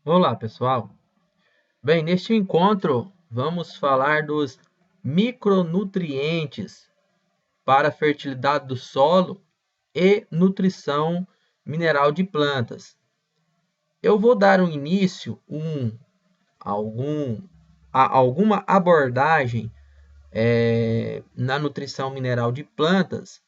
Olá, pessoal. Bem, neste encontro vamos falar dos micronutrientes para a fertilidade do solo e nutrição mineral de plantas. Eu vou dar um início algum, alguma abordagem na nutrição mineral de plantas,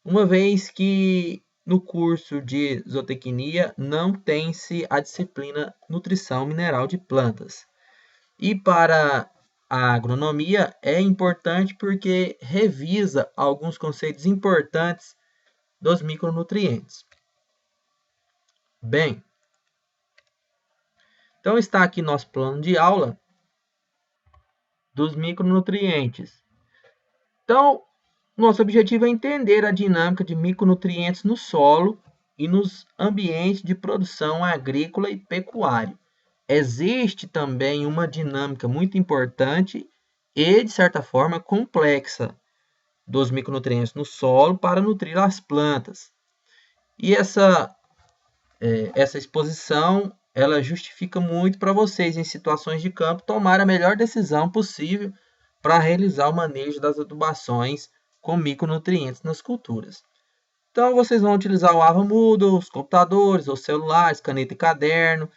uma vez que no curso de zootecnia não tem-se a disciplina nutrição mineral de plantas. E para a agronomia é importante porque revisa alguns conceitos importantes dos micronutrientes. Bem, então está aqui nosso plano de aula dos micronutrientes. Então, nosso objetivo é entender a dinâmica de micronutrientes no solo e nos ambientes de produção agrícola e pecuária. Existe também uma dinâmica muito importante e, de certa forma, complexa dos micronutrientes no solo para nutrir as plantas. E essa exposição ela justifica muito para vocês, em situações de campo, tomar a melhor decisão possível para realizar o manejo das adubações com micronutrientes nas culturas. Então, vocês vão utilizar o Ava Moodle, os computadores, os celulares, caneta e caderno.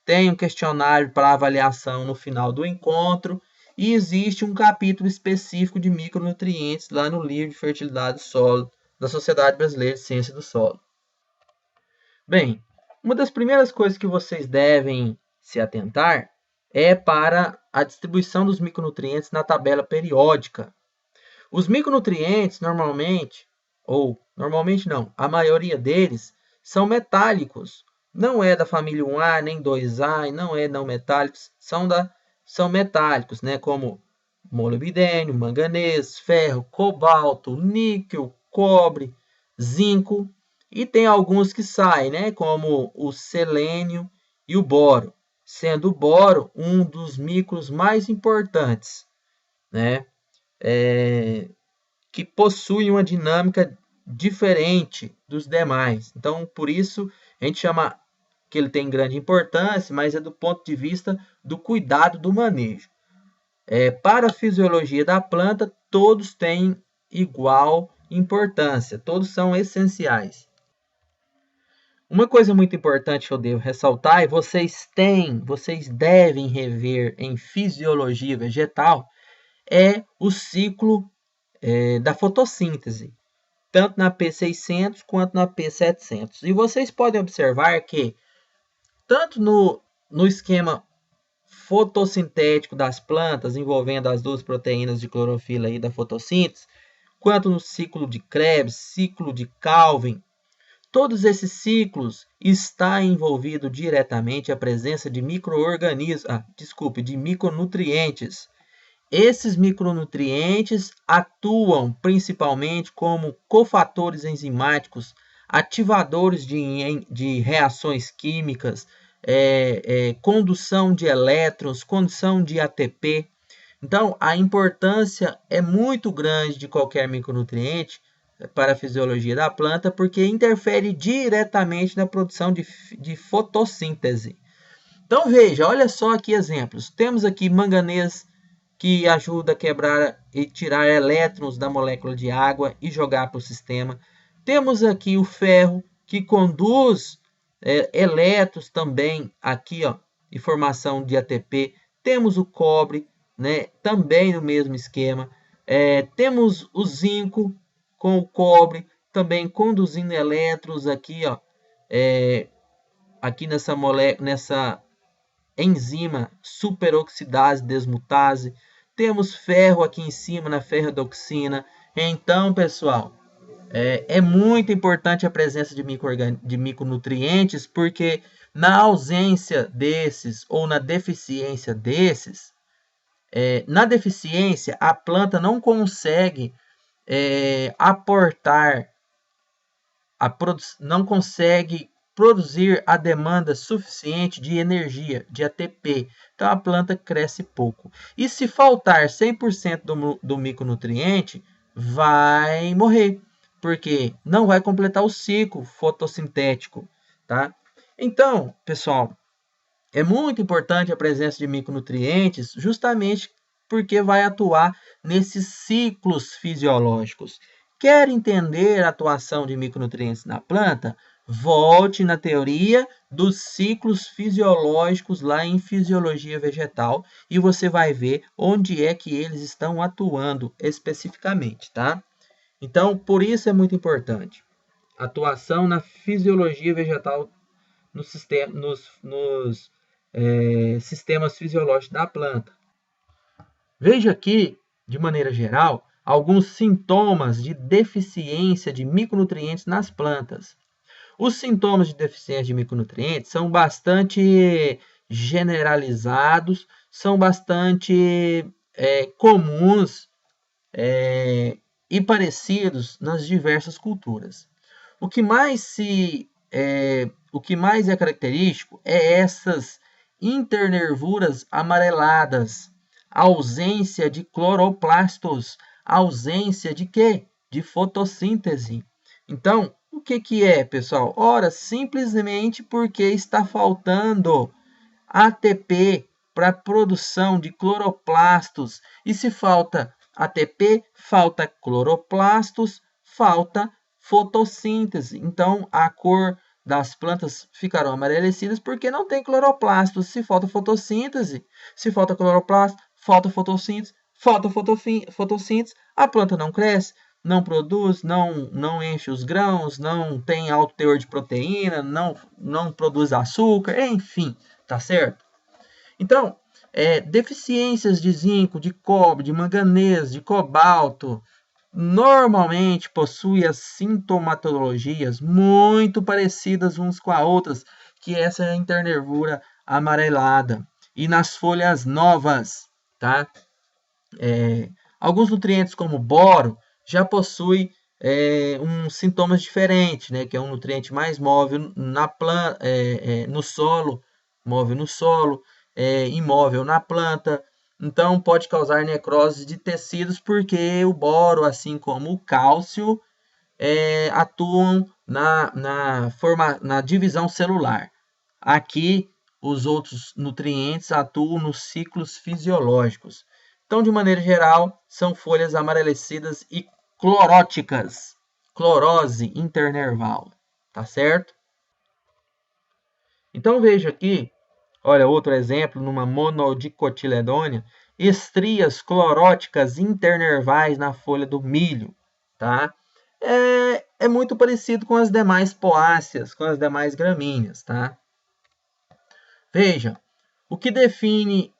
Tem um questionário para avaliação no final do encontro. E existe um capítulo específico de micronutrientes lá no livro de fertilidade do solo da Sociedade Brasileira de Ciência do Solo. Bem, uma das primeiras coisas que vocês devem se atentar é para a distribuição dos micronutrientes na tabela periódica. Os micronutrientes normalmente não, a maioria deles são metálicos. Não é da família 1A, nem 2A, e não é não metálicos, são metálicos, né, como molibdênio, manganês, ferro, cobalto, níquel, cobre, zinco, e tem alguns que saem, né, como o selênio e o boro, sendo o boro um dos micros mais importantes, né, que possui uma dinâmica diferente dos demais. Então, por isso, a gente chama que ele tem grande importância, mas é do ponto de vista do cuidado do manejo. Para a fisiologia da planta, todos têm igual importância, todos são essenciais. Uma coisa muito importante que eu devo ressaltar, e vocês devem rever em fisiologia vegetal, é o ciclo da fotossíntese, tanto na P600 quanto na P700. E vocês podem observar que, tanto no esquema fotossintético das plantas, envolvendo as duas proteínas de clorofila e da fotossíntese, quanto no ciclo de Krebs, ciclo de Calvin, todos esses ciclos está envolvido diretamente a presença de de micronutrientes. Esses micronutrientes atuam principalmente como cofatores enzimáticos, ativadores de reações químicas, condução de elétrons, condução de ATP. Então, a importância é muito grande de qualquer micronutriente para a fisiologia da planta, porque interfere diretamente na produção de fotossíntese. Então, veja, olha só aqui exemplos. Temos aqui manganês, que ajuda a quebrar e tirar elétrons da molécula de água e jogar para o sistema. Temos aqui o ferro, que conduz elétrons também aqui, ó, e formação de ATP. Temos o cobre, né, também no mesmo esquema. Temos o zinco com o cobre, também conduzindo elétrons aqui, ó, aqui nessa enzima superoxidase desmutase. Temos ferro aqui em cima na ferredoxina. Então, pessoal, é muito importante a presença de micronutrientes, porque na ausência desses ou na deficiência desses, na deficiência a planta não consegue aportar, não consegue produzir a demanda suficiente de energia, de ATP. Então a planta cresce pouco. E se faltar 100% do micronutriente, vai morrer, porque não vai completar o ciclo fotossintético, tá? Então, pessoal, É muito importante a presença de micronutrientes, justamente porque vai atuar nesses ciclos fisiológicos. Quer entender a atuação de micronutrientes na planta? Volte na teoria dos ciclos fisiológicos lá em fisiologia vegetal e você vai ver onde é que eles estão atuando especificamente, tá? Então, por isso é muito importante. Atuação na fisiologia vegetal nos sistemas fisiológicos da planta. Veja aqui, de maneira geral, alguns sintomas de deficiência de micronutrientes nas plantas. Os sintomas de deficiência de micronutrientes são bastante generalizados, são bastante comuns e parecidos nas diversas culturas. O que mais é característico é essas internervuras amareladas, ausência de cloroplastos, ausência de quê? De fotossíntese. Então, o que é, pessoal? Ora, simplesmente porque está faltando ATP para a produção de cloroplastos. E se falta ATP, falta cloroplastos, falta fotossíntese. Então, a cor das plantas ficarão amarelecidas porque não tem cloroplastos. Se falta fotossíntese, se falta cloroplasto, falta fotossíntese, fotossíntese, a planta não cresce, não produz, não enche os grãos, não tem alto teor de proteína, não produz açúcar, enfim, tá certo? Então, deficiências de zinco, de cobre, de manganês, de cobalto, normalmente possuem as sintomatologias muito parecidas uns com a outras, que essa é a internervura amarelada. E nas folhas novas, tá? Alguns nutrientes como boro já possuem sintomas diferentes, né? Que é um nutriente mais móvel na planta, no solo, móvel no solo, imóvel na planta. Então, pode causar necrose de tecidos, porque o boro, assim como o cálcio, atuam na divisão celular. Aqui, os outros nutrientes atuam nos ciclos fisiológicos. Então, de maneira geral, são folhas amarelecidas e cloróticas. Clorose internerval. Tá certo? Então, veja aqui, olha, outro exemplo, numa monodicotiledônia, estrias cloróticas internervais na folha do milho, tá? É muito parecido com as demais poáceas, com as demais gramíneas, tá? Veja, o que define,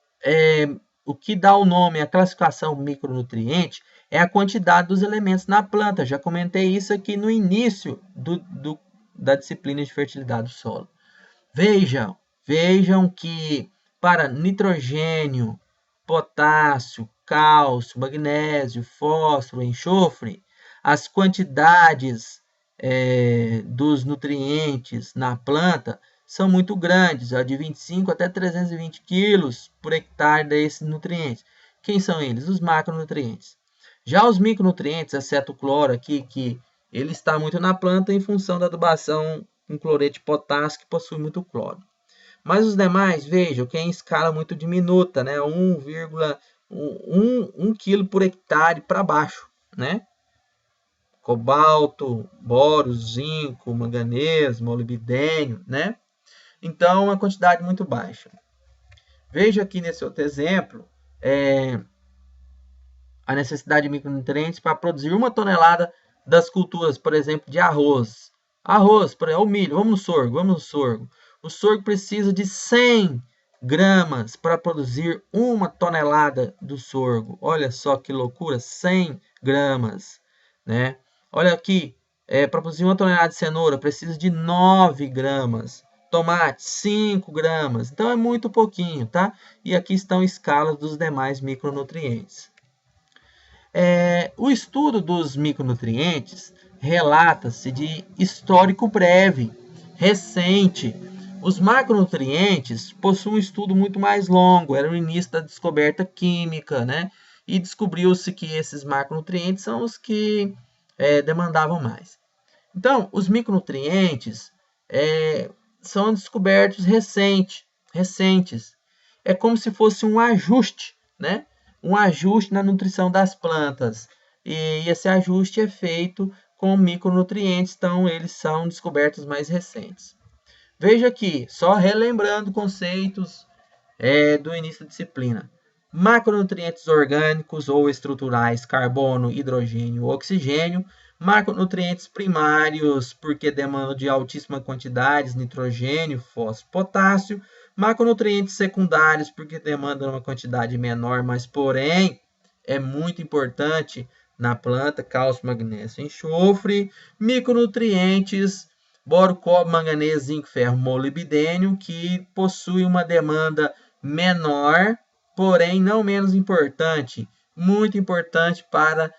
o que dá o nome à classificação micronutriente é a quantidade dos elementos na planta. Já comentei isso aqui no início da disciplina de fertilidade do solo. Vejam que para nitrogênio, potássio, cálcio, magnésio, fósforo, enxofre, as quantidades dos nutrientes na planta são muito grandes, de 25 até 320 quilos por hectare desses nutrientes. Quem são eles? Os macronutrientes. Já os micronutrientes, exceto o cloro aqui, que ele está muito na planta em função da adubação com cloreto de potássio, que possui muito cloro. Mas os demais, vejam, que é em escala muito diminuta, né? 1,1 kg por hectare para baixo, né? Cobalto, boro, zinco, manganês, molibdênio, né? Então, uma quantidade muito baixa. Veja aqui nesse outro exemplo, a necessidade de micronutrientes para produzir 1 tonelada das culturas, por exemplo, de arroz. Arroz, por exemplo, o milho, vamos no sorgo. O sorgo precisa de 100 gramas para produzir 1 tonelada do sorgo. Olha só que loucura, 100 gramas, né? Olha aqui, para produzir 1 tonelada de cenoura, precisa de 9 gramas. Tomate, 5 gramas. Então, é muito pouquinho, tá? E aqui estão escalas dos demais micronutrientes. O estudo dos micronutrientes relata-se de histórico breve, recente. Os macronutrientes possuem um estudo muito mais longo, era o início da descoberta química, né? E descobriu-se que esses macronutrientes são os que demandavam mais. Então, os micronutrientes são descobertos recentes. recentes. É como se fosse um ajuste, né? Um ajuste na nutrição das plantas. E esse ajuste é feito com micronutrientes, então eles são descobertos mais recentes. Veja aqui, só relembrando conceitos do início da disciplina. Macronutrientes orgânicos ou estruturais, carbono, hidrogênio, oxigênio. Macronutrientes primários, porque demandam de altíssima quantidade, nitrogênio, fósforo, potássio. Macronutrientes secundários, porque demandam uma quantidade menor, mas porém é muito importante na planta, cálcio, magnésio, enxofre. Micronutrientes, boro, cobre, manganês, zinco, ferro, molibdênio, que possui uma demanda menor, porém não menos importante, muito importante para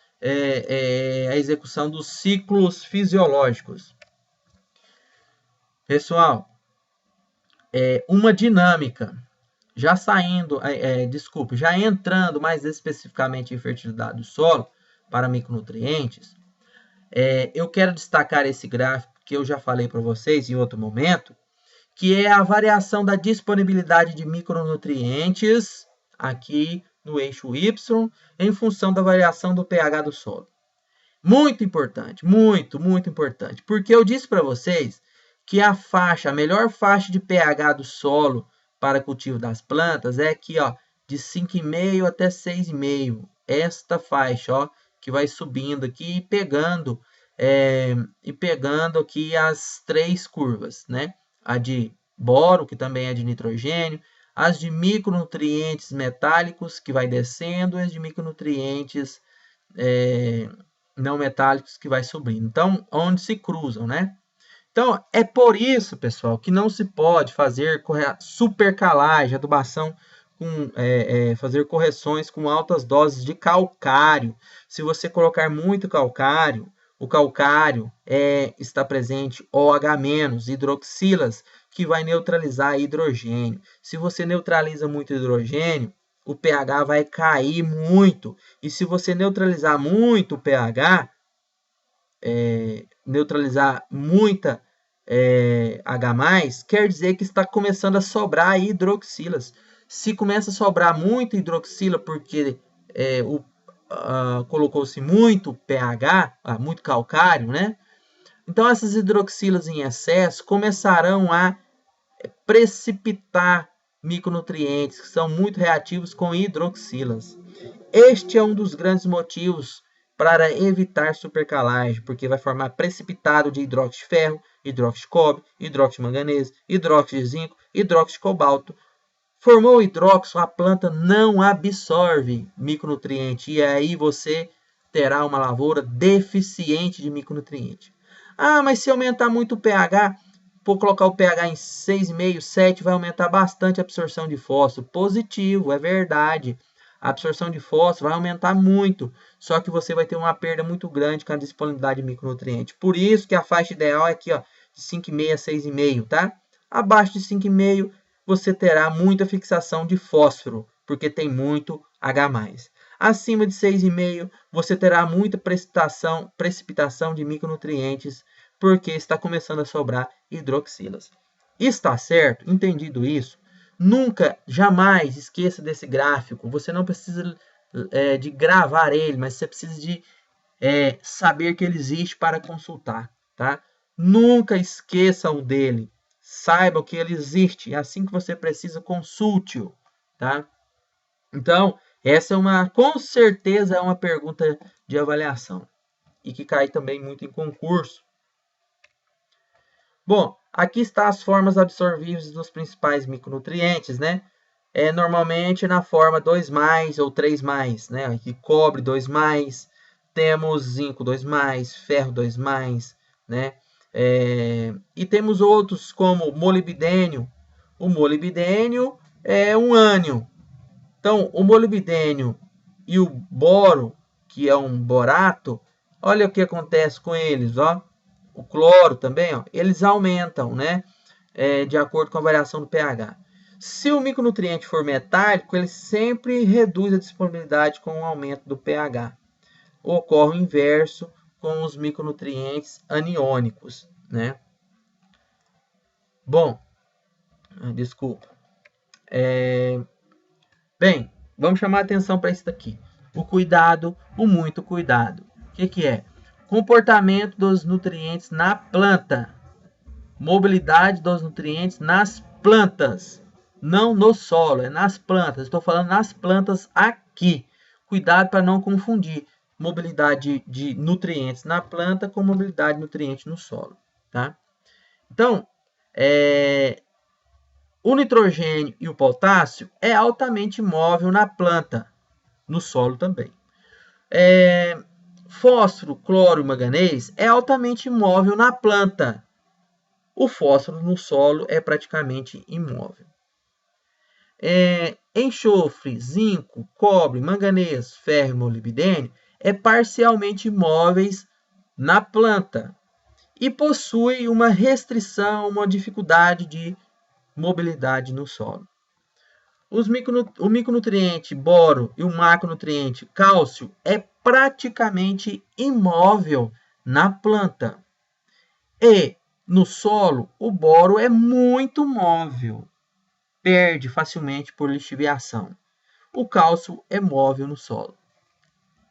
a execução dos ciclos fisiológicos. Pessoal, uma dinâmica, já entrando mais especificamente em fertilidade do solo para micronutrientes, eu quero destacar esse gráfico que eu já falei para vocês em outro momento, que é a variação da disponibilidade de micronutrientes aqui no eixo Y, em função da variação do pH do solo. Muito importante, muito importante, porque eu disse para vocês que a melhor faixa de pH do solo para cultivo das plantas é aqui, ó, de 5,5 até 6,5. Esta faixa, ó, que vai subindo aqui e pegando aqui as três curvas, né? A de boro, que também é de nitrogênio, as de micronutrientes metálicos, que vai descendo, e as de micronutrientes não metálicos, que vai subindo. Então, onde se cruzam, né? Então, é por isso, pessoal, que não se pode fazer supercalagem, adubação, fazer correções com altas doses de calcário. Se você colocar muito calcário, o calcário está presente OH-, hidroxilas, que vai neutralizar hidrogênio. Se você neutraliza muito hidrogênio, o pH vai cair muito. E se você neutralizar muito o pH, neutralizar muita H+, quer dizer que está começando a sobrar hidroxilas. Se começa a sobrar muito hidroxila porque colocou-se muito pH, muito calcário, né? Então essas hidroxilas em excesso começarão a precipitar micronutrientes que são muito reativos com hidroxilas. Este é um dos grandes motivos para evitar supercalagem, porque vai formar precipitado de hidróxido de ferro, hidróxido de cobre, hidróxido de manganês, hidróxido de zinco, hidróxido de cobalto. Formou hidróxido, a planta não absorve micronutriente e aí você terá uma lavoura deficiente de micronutriente. Ah, mas se aumentar muito o pH, por colocar o pH em 6,5, 7, vai aumentar bastante a absorção de fósforo. Positivo, é verdade. A absorção de fósforo vai aumentar muito, só que você vai ter uma perda muito grande com a disponibilidade de micronutrientes. Por isso que a faixa ideal é aqui, ó, de 5,5 a 6,5, tá? Abaixo de 5,5, você terá muita fixação de fósforo, porque tem muito H+. Acima de 6,5, você terá muita precipitação de micronutrientes, porque está começando a sobrar hidroxilas. Está certo? Entendido isso? Nunca, jamais esqueça desse gráfico. Você não precisa de gravar ele, mas você precisa de saber que ele existe para consultar, tá? Nunca esqueçam dele. Saiba que ele existe. É assim que você precisa, consulte-o, tá? Então, essa com certeza é uma pergunta de avaliação e que cai também muito em concurso. Bom, aqui está as formas absorvíveis dos principais micronutrientes, né? Normalmente na forma 2+, ou 3+, né? Aqui cobre 2+, temos zinco 2+, ferro 2+, né? E temos outros como molibdênio. O molibdênio é um ânion. Então, o molibdênio e o boro, que é um borato, olha o que acontece com eles, ó. O cloro também, ó, eles aumentam, né? De acordo com a variação do pH. Se o micronutriente for metálico, ele sempre reduz a disponibilidade com o aumento do pH. Ocorre o inverso com os micronutrientes aniônicos, né? Bom, desculpa. Bem, vamos chamar a atenção para isso daqui. O cuidado, o muito cuidado. O que é? Comportamento dos nutrientes na planta. Mobilidade dos nutrientes nas plantas. Não no solo, é nas plantas. Estou falando nas plantas aqui. Cuidado para não confundir mobilidade de nutrientes na planta com mobilidade de nutrientes no solo. Tá? Então, o nitrogênio e o potássio é altamente móvel na planta, no solo também. Fósforo, cloro e manganês é altamente móvel na planta. O fósforo no solo é praticamente imóvel. Enxofre, zinco, cobre, manganês, ferro e molibdênio é parcialmente imóveis na planta e possui uma restrição, uma dificuldade de mobilidade no solo. O micronutriente boro e o macronutriente cálcio é praticamente imóvel na planta. E no solo, o boro é muito móvel, perde facilmente por lixiviação. O cálcio é móvel no solo.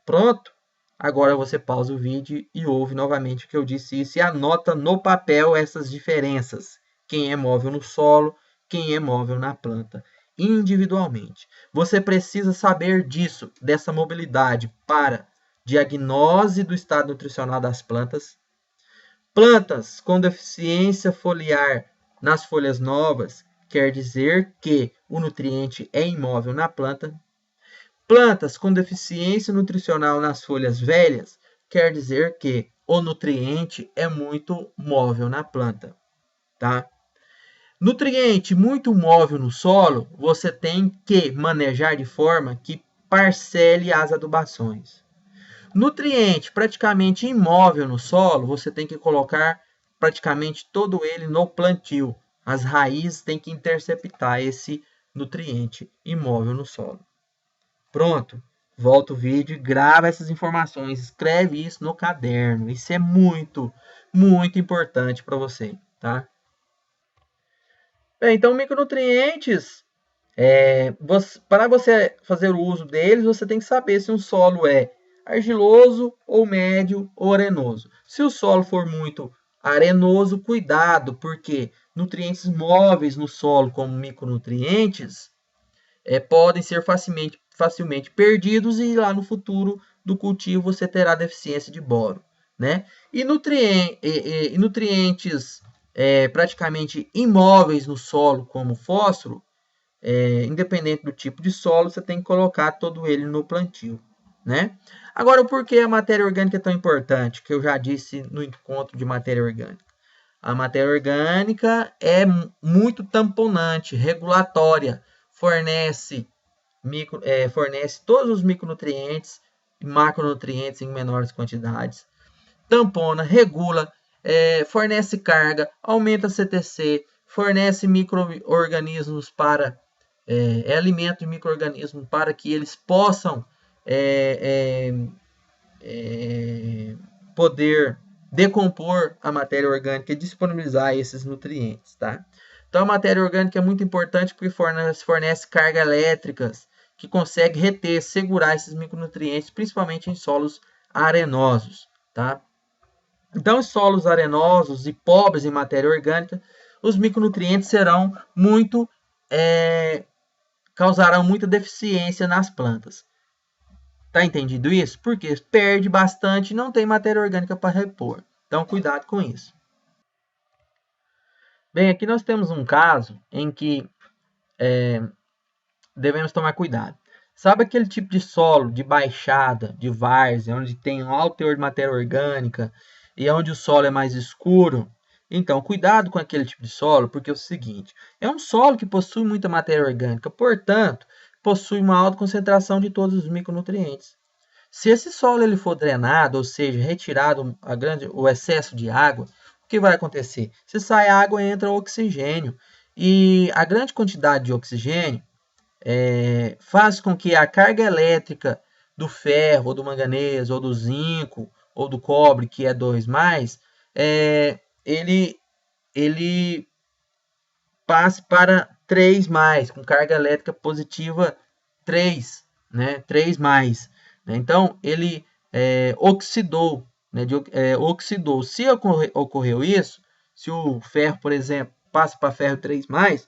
Pronto? Agora você pausa o vídeo e ouve novamente o que eu disse isso e anota no papel essas diferenças. Quem é móvel no solo, quem é móvel na planta, individualmente. Você precisa saber disso, dessa mobilidade para diagnose do estado nutricional das plantas. Plantas com deficiência foliar nas folhas novas quer dizer que o nutriente é imóvel na planta. Plantas com deficiência nutricional nas folhas velhas quer dizer que o nutriente é muito móvel na planta, tá? Nutriente muito móvel no solo, você tem que manejar de forma que parcele as adubações. Nutriente praticamente imóvel no solo, você tem que colocar praticamente todo ele no plantio. As raízes têm que interceptar esse nutriente imóvel no solo. Pronto, volta o vídeo e grava essas informações, escreve isso no caderno. Isso é muito, muito importante para você, tá? Bem, então, micronutrientes, para você fazer o uso deles, você tem que saber se um solo é argiloso ou médio ou arenoso. Se o solo for muito arenoso, cuidado, porque nutrientes móveis no solo, como micronutrientes, podem ser facilmente perdidos e lá no futuro do cultivo você terá deficiência de boro, né? E nutrientes praticamente imóveis no solo, como fósforo, independente do tipo de solo, você tem que colocar todo ele no plantio, né? Agora, por que a matéria orgânica é tão importante? Que eu já disse no encontro de matéria orgânica. A matéria orgânica é muito tamponante, regulatória, fornece todos os micronutrientes e macronutrientes em menores quantidades, tampona, regula, fornece carga, aumenta CTC, fornece micro-organismos para alimento de micro-organismos para que eles possam poder decompor a matéria orgânica e disponibilizar esses nutrientes, tá? Então a matéria orgânica é muito importante porque fornece cargas elétricas que consegue reter, segurar esses micronutrientes, principalmente em solos arenosos, tá? Então, em solos arenosos e pobres em matéria orgânica, os micronutrientes causarão muita deficiência nas plantas. Tá entendido isso? Porque perde bastante e não tem matéria orgânica para repor. Então, cuidado com isso. Bem, aqui nós temos um caso em que devemos tomar cuidado. Sabe aquele tipo de solo de baixada, de várzea, onde tem um alto teor de matéria orgânica e onde o solo é mais escuro? Então, cuidado com aquele tipo de solo, porque é o seguinte, é um solo que possui muita matéria orgânica, portanto, possui uma alta concentração de todos os micronutrientes. Se esse solo ele for drenado, ou seja, retirado o excesso de água, o que vai acontecer? Se sai água, entra oxigênio. E a grande quantidade de oxigênio faz com que a carga elétrica do ferro, ou do manganês, ou do zinco, ou do cobre, que é 2+, ele passe para 3+, com carga elétrica positiva 3, né? 3+. Né? Então, ele oxidou, né? Oxidou. Se ocorreu isso, se o ferro, por exemplo, passa para ferro 3+,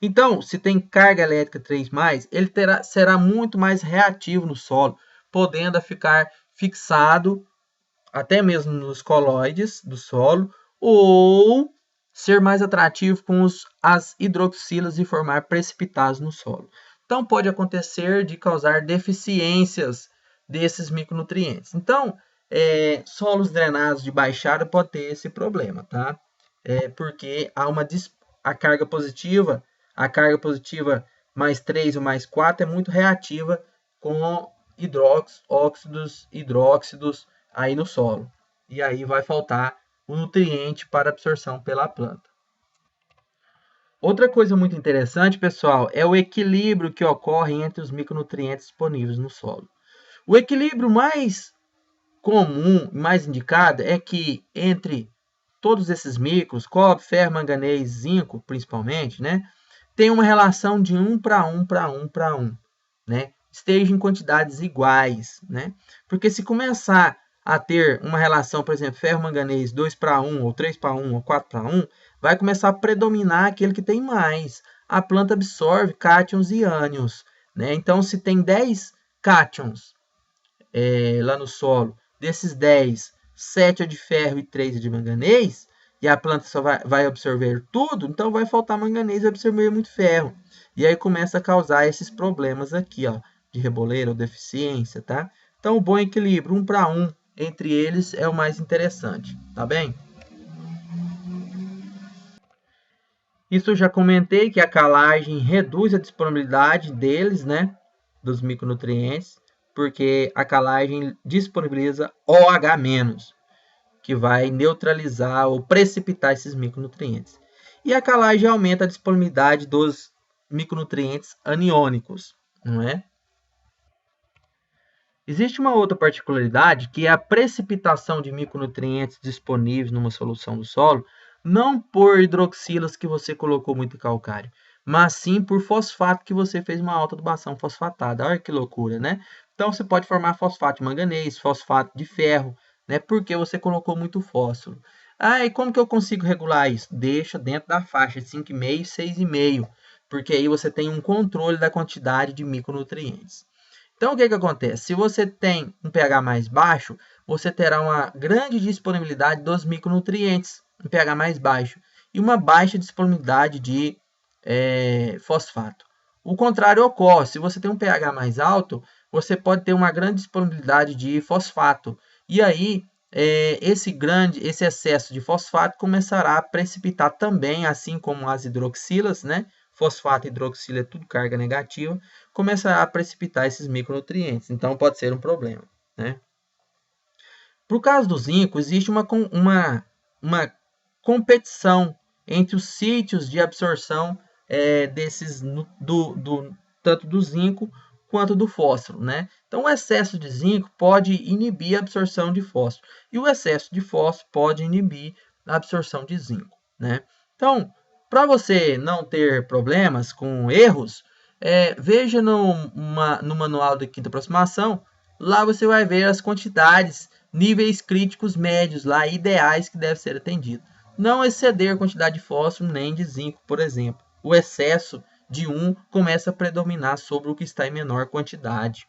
então, se tem carga elétrica 3+, ele será muito mais reativo no solo, podendo ficar fixado até mesmo nos coloides do solo, ou ser mais atrativo com as hidroxilas e formar precipitados no solo. Então, pode acontecer de causar deficiências desses micronutrientes. Então, solos drenados de baixada pode ter esse problema, tá? Porque há a carga positiva mais 3 ou mais 4 é muito reativa com hidróxidos aí no solo. E aí vai faltar o nutriente para absorção pela planta. Outra coisa muito interessante, pessoal, é o equilíbrio que ocorre entre os micronutrientes disponíveis no solo. O equilíbrio mais comum, mais indicado, é que entre todos esses micros, cobre, ferro, manganês, zinco, principalmente, né, tem uma relação de 1 para 1 para 1 para 1, né? Esteja em quantidades iguais, né? Porque se começar a ter uma relação, por exemplo, ferro-manganês 2 para 1, ou 3 para 1, ou 4 para 1, vai começar a predominar aquele que tem mais. A planta absorve cátions e ânions, né? Então, se tem 10 cátions lá no solo, desses 10, 7 é de ferro e 3 é de manganês, e a planta só vai absorver tudo, então vai faltar manganês e absorver muito ferro. E aí começa a causar esses problemas aqui, ó, de reboleira ou deficiência, tá? Então, o bom equilíbrio, 1 para 1, entre eles é o mais interessante, tá bem? Isso eu já comentei que a calagem reduz a disponibilidade deles, né, dos micronutrientes, porque a calagem disponibiliza OH-, que vai neutralizar ou precipitar esses micronutrientes. E a calagem aumenta a disponibilidade dos micronutrientes aniônicos, não é? Existe uma outra particularidade, que é a precipitação de micronutrientes disponíveis numa solução do solo, não por hidroxilas que você colocou muito calcário, mas sim por fosfato que você fez uma alta adubação fosfatada. Olha que loucura, né? Então, você pode formar fosfato de manganês, fosfato de ferro, né? Porque você colocou muito fósforo. E como que eu consigo regular isso? Deixa dentro da faixa de 5,5 e 6,5, porque aí você tem um controle da quantidade de micronutrientes. Então, o que acontece? Se você tem um pH mais baixo, você terá uma grande disponibilidade dos micronutrientes, um pH mais baixo, e uma baixa disponibilidade de fosfato. O contrário ocorre, se você tem um pH mais alto, você pode ter uma grande disponibilidade de fosfato. E aí, esse excesso de fosfato começará a precipitar também, assim como as hidroxilas, né? Fosfato e hidroxila é tudo carga negativa, começará a precipitar esses micronutrientes. Então, pode ser um problema, né? Para o caso do zinco, existe uma competição entre os sítios de absorção desses tanto do zinco quanto do fósforo, né? Então, o excesso de zinco pode inibir a absorção de fósforo e o excesso de fósforo pode inibir a absorção de zinco, né? Então, para você não ter problemas com erros, veja no manual de quinta aproximação, lá você vai ver as quantidades, níveis críticos médios, lá ideais que deve ser atendido. Não exceder a quantidade de fósforo nem de zinco, por exemplo. O excesso de um começa a predominar sobre o que está em menor quantidade.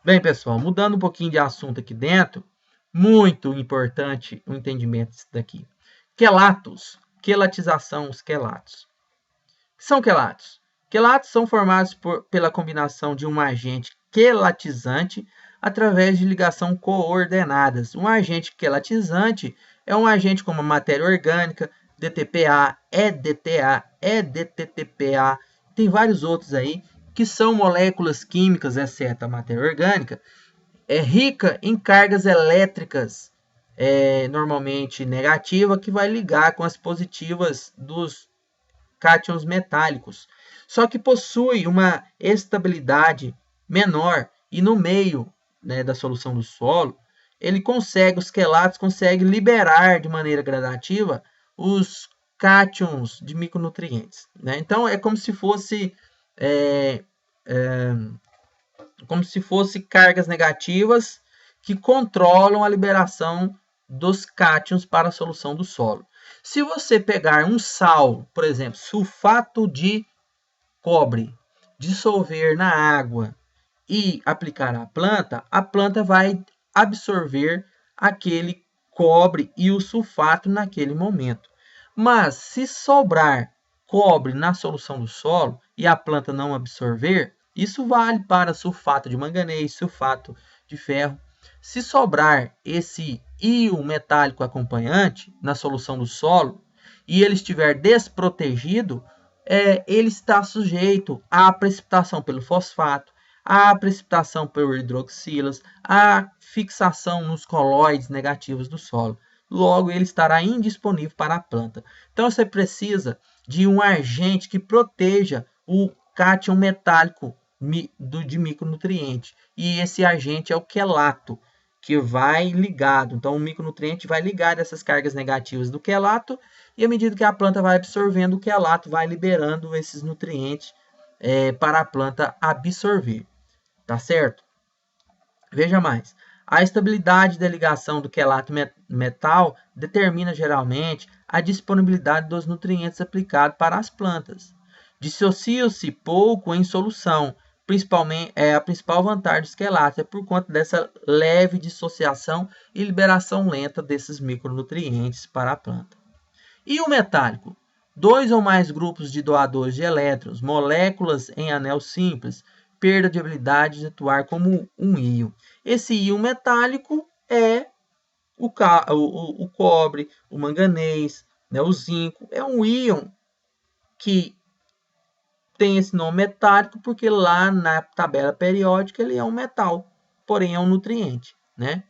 Bem, pessoal, mudando um pouquinho de assunto aqui dentro, muito importante o entendimento disso daqui. Quelatos, quelatização, os quelatos. O que são quelatos? Quelatos são formados pela combinação de um agente quelatizante através de ligação coordenadas. Um agente quelatizante é um agente como a matéria orgânica, DTPA, EDTA, EDTTPA, tem vários outros aí, que são moléculas químicas, exceto a matéria orgânica, rica em cargas elétricas, normalmente negativa, que vai ligar com as positivas dos cátions metálicos. Só que possui uma estabilidade menor e no meio, né, da solução do solo, os quelatos conseguem liberar de maneira gradativa os cátions de micronutrientes, né? Então, é como se fosse cargas negativas que controlam a liberação dos cátions para a solução do solo. Se você pegar um sal, por exemplo, sulfato de cobre, dissolver na água e aplicar à planta, a planta vai absorver aquele cobre e o sulfato naquele momento. Mas se sobrar cobre na solução do solo e a planta não absorver, isso vale para sulfato de manganês, sulfato de ferro. Se sobrar esse íon metálico acompanhante na solução do solo e ele estiver desprotegido, ele está sujeito à precipitação pelo fosfato, à precipitação por hidroxilas, à fixação nos colóides negativos do solo. Logo, ele estará indisponível para a planta. Então, você precisa de um agente que proteja o cátion metálico de micronutriente. E esse agente é o quelato, que vai ligado. Então, o micronutriente vai ligar essas cargas negativas do quelato e, à medida que a planta vai absorvendo, o quelato vai liberando esses nutrientes para a planta absorver. Tá certo? Veja mais. A estabilidade da ligação do quelato metal determina geralmente a disponibilidade dos nutrientes aplicados para as plantas. Dissocia-se pouco em solução, principalmente a principal vantagem dos quelatos é por conta dessa leve dissociação e liberação lenta desses micronutrientes para a planta. E o metálico? 2 ou mais grupos de doadores de elétrons, moléculas em anel simples, perda de habilidade de atuar como um íon. Esse íon metálico é o cobre, o manganês, né, o zinco. É um íon que tem esse nome metálico porque lá na tabela periódica ele é um metal, porém é um nutriente, né?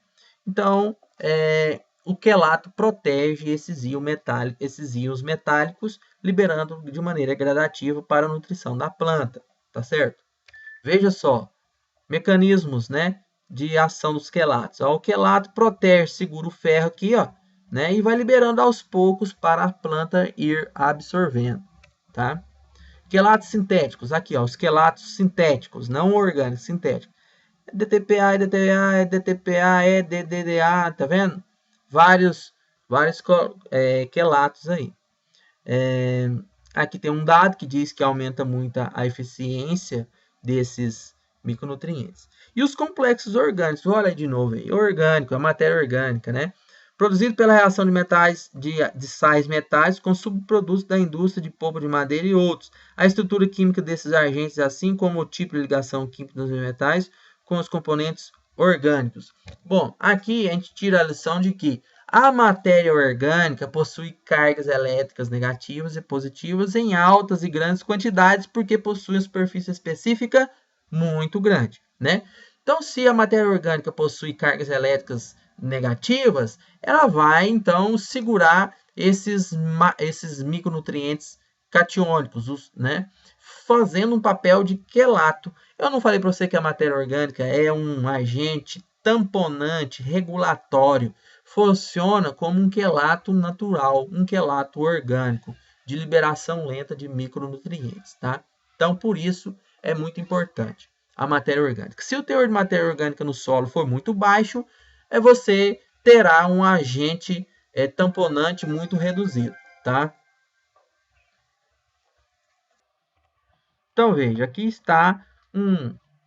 Então, o quelato protege esses íons metálicos, liberando de maneira gradativa para a nutrição da planta, tá certo? Veja só, mecanismos, né, de ação dos quelatos. Ó, o quelato protege, segura o ferro aqui, ó, né, e vai liberando aos poucos para a planta ir absorvendo, tá? Quelatos sintéticos, aqui, ó, os quelatos sintéticos, não orgânicos, sintéticos. DTPA, DTA, DTPA, DDDA, tá vendo? Vários quelatos aí. Aqui tem um dado que diz que aumenta muito a eficiência desses micronutrientes. E os complexos orgânicos, olha aí de novo aí, orgânico, a matéria orgânica, né? Produzido pela reação de metais, de sais metálicos com subprodutos da indústria de polpa de madeira e outros. A estrutura química desses agentes, assim como o tipo de ligação química dos metais com os componentes orgânicos. Bom, aqui a gente tira a lição de que a matéria orgânica possui cargas elétricas negativas e positivas em altas e grandes quantidades porque possui uma superfície específica muito grande, né? Então, se a matéria orgânica possui cargas elétricas negativas, ela vai, então, segurar esses micronutrientes catiônicos, né? Fazendo um papel de quelato. Eu não falei para você que a matéria orgânica é um agente tamponante, regulatório, funciona como um quelato natural, um quelato orgânico, de liberação lenta de micronutrientes, tá? Então, por isso, é muito importante a matéria orgânica. Se o teor de matéria orgânica no solo for muito baixo, você terá um agente tamponante muito reduzido, tá? Então, veja, aqui está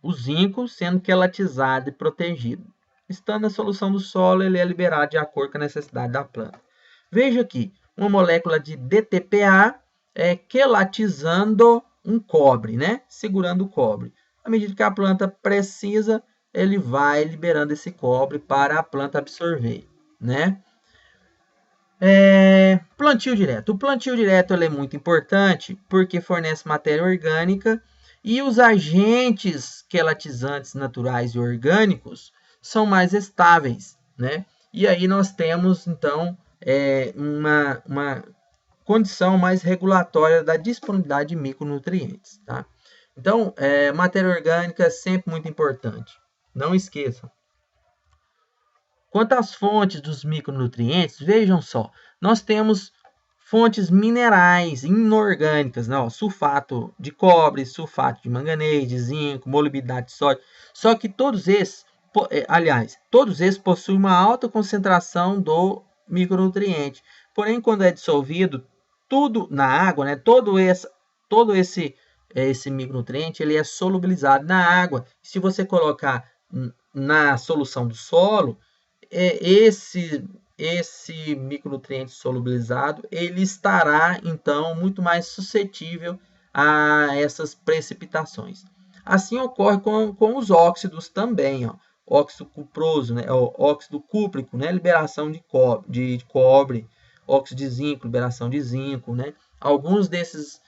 o zinco sendo quelatizado e protegido. Estando na solução do solo, ele é liberado de acordo com a necessidade da planta. Veja aqui, uma molécula de DTPA quelatizando um cobre, né? Segurando o cobre. À medida que a planta precisa, ele vai liberando esse cobre para a planta absorver, né? Plantio direto. O plantio direto é muito importante porque fornece matéria orgânica e os agentes quelatizantes naturais e orgânicos são mais estáveis, né? E aí nós temos, então, uma condição mais regulatória da disponibilidade de micronutrientes, tá? Então, matéria orgânica é sempre muito importante. Não esqueçam. Quanto às fontes dos micronutrientes, vejam só, nós temos fontes minerais inorgânicas, né? Ó, sulfato de cobre, sulfato de manganês, de zinco, molibdênio de sódio. Só que todos esses, todos esses possuem uma alta concentração do micronutriente. Porém, quando é dissolvido tudo na água, né? Todo esse micronutriente ele é solubilizado na água. Se você colocar na solução do solo, esse micronutriente solubilizado ele estará então muito mais suscetível a essas precipitações. Assim ocorre com os óxidos também, ó. Óxido cuproso, né? Óxido cúprico, né? Liberação de cobre, óxido de zinco, liberação de zinco, né? Alguns dessas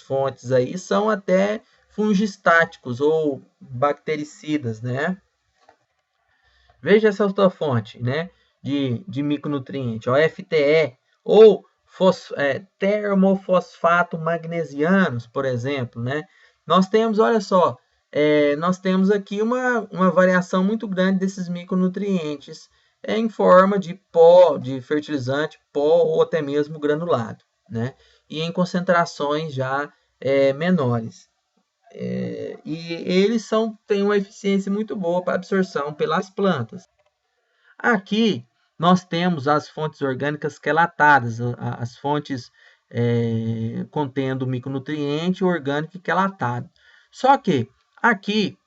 fontes aí são até fungistáticos ou bactericidas, né? Veja essa outra fonte, né, de micronutriente, ó, FTE, ou termofosfato magnesianos, por exemplo, né? Nós temos, olha só, nós temos aqui uma variação muito grande desses micronutrientes em forma de pó, de fertilizante, pó ou até mesmo granulado, né? E em concentrações já menores. E eles têm uma eficiência muito boa para absorção pelas plantas. Aqui nós temos as fontes orgânicas quelatadas, as fontes contendo micronutriente orgânico quelatado. Só que aqui,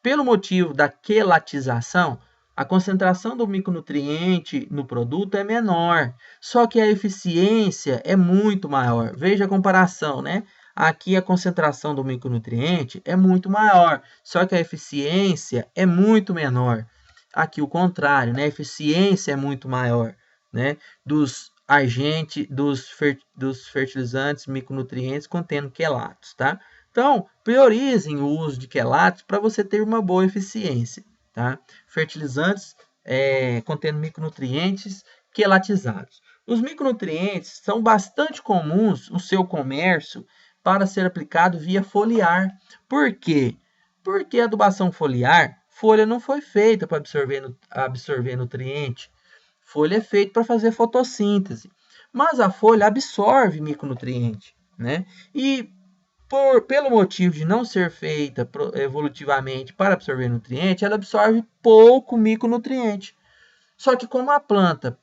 pelo motivo da quelatização, a concentração do micronutriente no produto é menor, só que a eficiência é muito maior. Veja a comparação, né? Aqui a concentração do micronutriente é muito maior, só que a eficiência é muito menor. Aqui o contrário, né? A eficiência é muito maior, né? Dos fertilizantes micronutrientes contendo quelatos, tá? Então, priorizem o uso de quelatos para você ter uma boa eficiência, tá? Fertilizantes contendo micronutrientes quelatizados. Os micronutrientes são bastante comuns no seu comércio para ser aplicado via foliar. Por quê? Porque a adubação foliar, folha não foi feita para absorver nutriente. Folha é feita para fazer fotossíntese. Mas a folha absorve micronutriente, né? E pelo motivo de não ser feita evolutivamente para absorver nutriente, ela absorve pouco micronutriente. Só que como a planta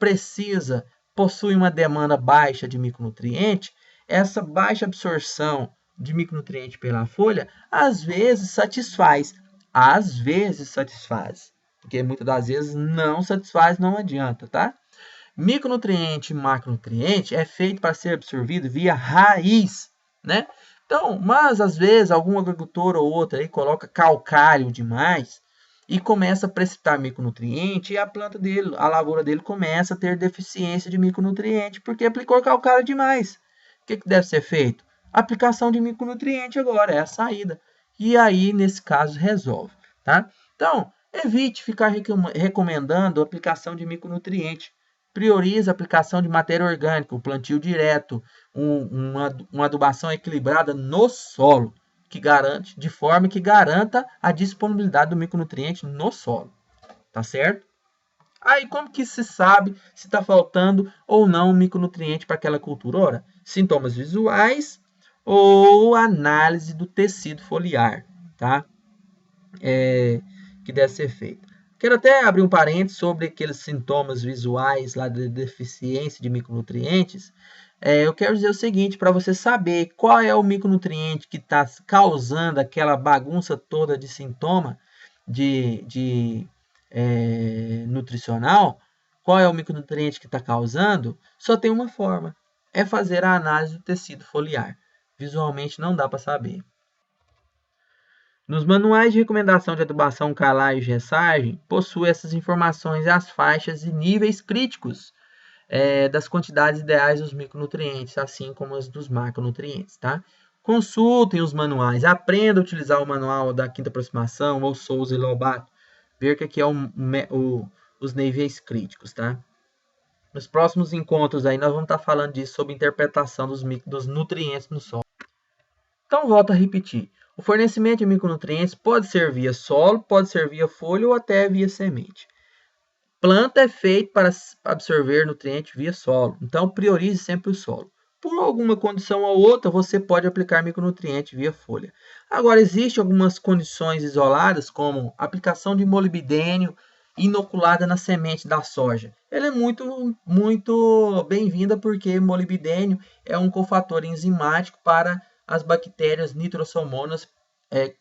possui uma demanda baixa de micronutriente, essa baixa absorção de micronutriente pela folha, às vezes satisfaz. Porque muitas das vezes não satisfaz, não adianta, tá? Micronutriente e macronutriente é feito para ser absorvido via raiz, né? Então, mas às vezes algum agricultor ou outro aí coloca calcário demais e começa a precipitar micronutriente e a planta dele, a lavoura dele começa a ter deficiência de micronutriente porque aplicou calcário demais. O que deve ser feito? Aplicação de micronutriente agora, é a saída. E aí, nesse caso, resolve, tá? Então, evite ficar recomendando a aplicação de micronutriente. Prioriza a aplicação de matéria orgânica, o plantio direto, uma adubação equilibrada no solo, de forma que garanta a disponibilidade do micronutriente no solo. Tá certo? Aí como que se sabe se está faltando ou não micronutriente para aquela cultura? Ora, sintomas visuais ou análise do tecido foliar, tá? Que deve ser feito. Quero até abrir um parênteses sobre aqueles sintomas visuais lá de deficiência de micronutrientes. Eu quero dizer o seguinte, para você saber qual é o micronutriente que está causando aquela bagunça toda de sintoma nutricional, qual é o micronutriente que está causando, só tem uma forma, é fazer a análise do tecido foliar. Visualmente não dá para saber. Nos manuais de recomendação de adubação, calagem e gessagem, possui essas informações as faixas e níveis críticos das quantidades ideais dos micronutrientes, assim como as dos macronutrientes, tá? Consultem os manuais, aprenda a utilizar o manual da quinta aproximação, ou Souza e Lobato, ver que aqui é os níveis críticos, tá? Nos próximos encontros aí nós vamos estar falando disso, sobre interpretação dos nutrientes no solo. Então, volto a repetir. O fornecimento de micronutrientes pode ser via solo, pode ser via folha ou até via semente. planta é feita para absorver nutrientes via solo, então priorize sempre o solo. Por alguma condição ou outra, você pode aplicar micronutrientes via folha. Agora, existem algumas condições isoladas, como aplicação de molibdênio inoculada na semente da soja. Ela é muito bem-vinda porque molibdênio é um cofator enzimático para as bactérias nitrossomonas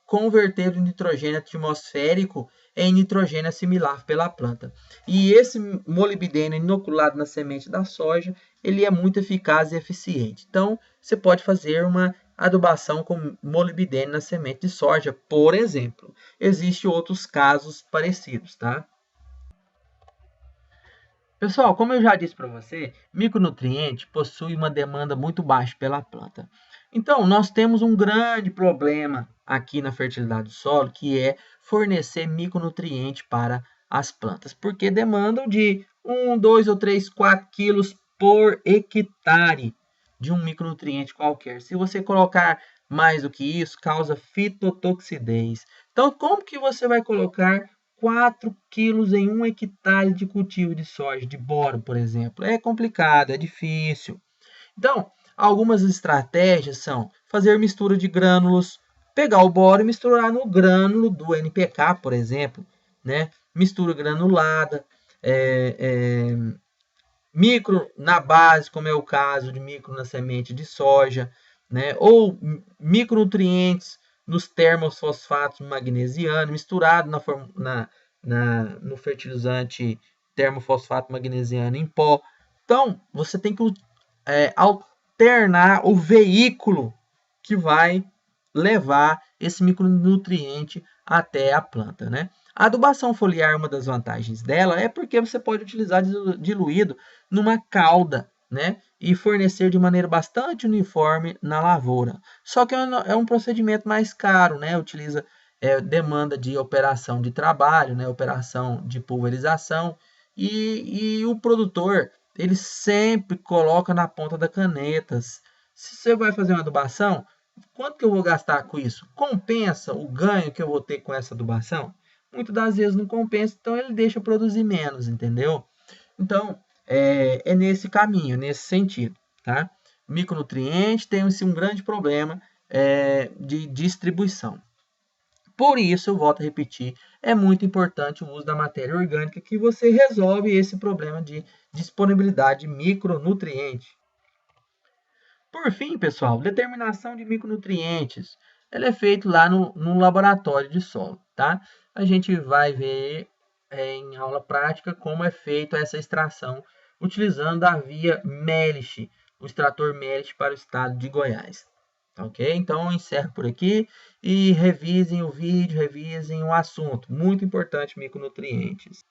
converter o nitrogênio atmosférico em nitrogênio assimilável pela planta. E esse molibdênio inoculado na semente da soja, ele é muito eficaz e eficiente. Então, você pode fazer uma adubação com molibdênio na semente de soja, por exemplo. Existem outros casos parecidos, tá? Pessoal, como eu já disse para você, micronutriente possui uma demanda muito baixa pela planta. Então, nós temos um grande problema aqui na fertilidade do solo, que é fornecer micronutriente para as plantas, porque demandam de 1, 2 ou 3, 4 quilos por hectare de um micronutriente qualquer. Se você colocar mais do que isso, causa fitotoxidez. Então, como que você vai colocar 4 quilos em 1 hectare de cultivo de soja, de boro, por exemplo? É complicado, é difícil. Então, algumas estratégias são fazer mistura de grânulos, pegar o boro e misturar no grânulo do NPK, por exemplo, né? Mistura granulada, micro na base, como é o caso de micro na semente de soja, né? Ou micronutrientes nos termofosfatos magnesiano, misturado no fertilizante termofosfato magnesiano em pó. Então, você tem que alternar o veículo que vai levar esse micronutriente até a planta, né? A adubação foliar, uma das vantagens dela é porque você pode utilizar diluído numa cauda, né? E fornecer de maneira bastante uniforme na lavoura. Só que é um procedimento mais caro, né? Utiliza demanda de operação de trabalho, né? Operação de pulverização e o produtor ele sempre coloca na ponta da caneta. Se você vai fazer uma adubação, quanto que eu vou gastar com isso? Compensa o ganho que eu vou ter com essa adubação? Muitas das vezes não compensa, então ele deixa produzir menos, entendeu? Então, é nesse caminho, nesse sentido, tá? Micronutrientes tem um grande problema de distribuição. Por isso, eu volto a repetir, é muito importante o uso da matéria orgânica que você resolve esse problema de disponibilidade de micronutrientes. Por fim, pessoal, determinação de micronutrientes. Ela é feita lá no laboratório de solo, tá? A gente vai ver em aula prática como é feita essa extração utilizando a via Melich, o extrator Melich para o estado de Goiás. Ok? Então, eu encerro por aqui e revisem o vídeo, revisem o assunto. Muito importante, micronutrientes.